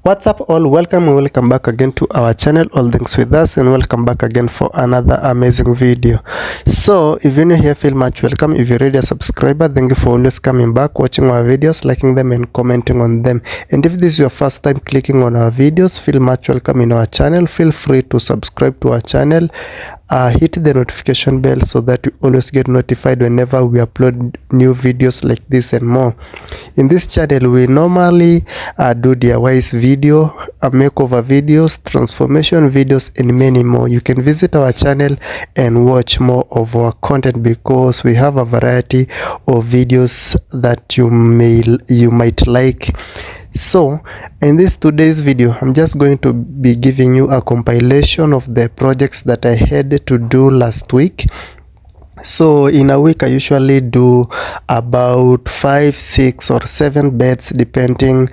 What's up all, welcome back again to our channel All Things With Us, and welcome back again for another amazing video. So if you're new here, feel much welcome. If you're already a subscriber, thank you for always coming back, watching our videos, liking them and commenting on them. And if this is your first time clicking on our videos, feel much welcome in our channel. Feel free to subscribe to our channel. Hit the notification bell so that you always get notified whenever we upload new videos like this and more. In this channel we normally do DIYs video, makeover videos, transformation videos and many more. You can visit our channel and watch more of our content because we have a variety of videos that you might like. So in this today's video, I'm just going to be giving you a compilation of the projects that I had to do last week. So in a week I usually do about 5, 6 or 7 beds depending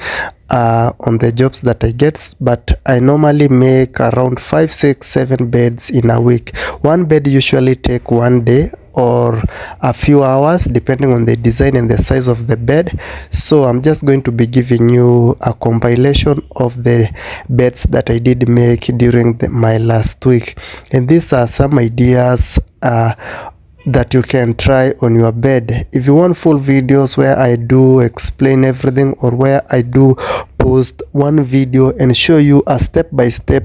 on the jobs that I get, but I normally make around 5, 6, 7 beds in a week. One bed usually take one day or a few hours depending on the design and the size of the bed. So I'm just going to be giving you a compilation of the beds that I did make during my last week, and these are some ideas that you can try on your bed. If you want full videos where I do explain everything, or where I do post one video and show you a step by step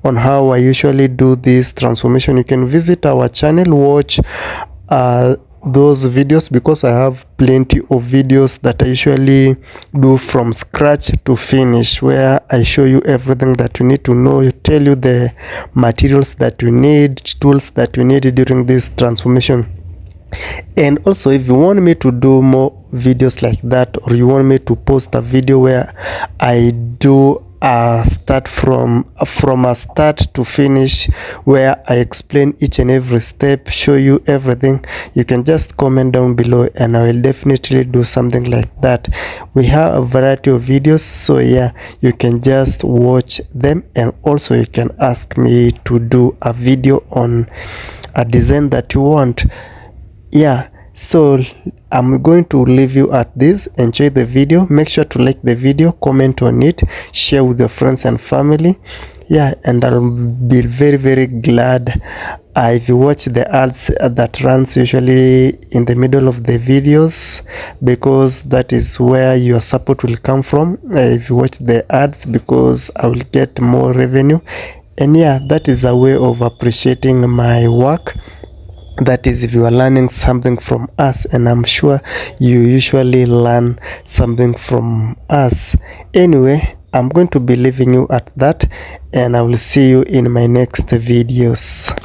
on how I usually do this transformation, you can visit our channel, watch those videos, because I have plenty of videos that I usually do from scratch to finish, where I show you everything that you need to know, tell you the materials that you need, tools that you need during this transformation. And also, if you want me to do more videos like that, or you want me to post a video where I do start from a start to finish, where I explain each and every step, show you everything, you can just comment down below and I will definitely do something like that. We have a variety of videos, so yeah, you can just watch them, and also you can ask me to do a video on a design that you want. Yeah, so I'm going to leave you at this. Enjoy the video, make sure to like the video, comment on it, share with your friends and family. Yeah, and I'll be very glad if you watch the ads that runs usually in the middle of the videos, because that is where your support will come from. If you watch the ads, because I will get more revenue, and yeah, that is a way of appreciating my work. That is, if you are learning something from us, and I'm sure you usually learn something from us. Anyway, I'm going to be leaving you at that, and I will see you in my next videos.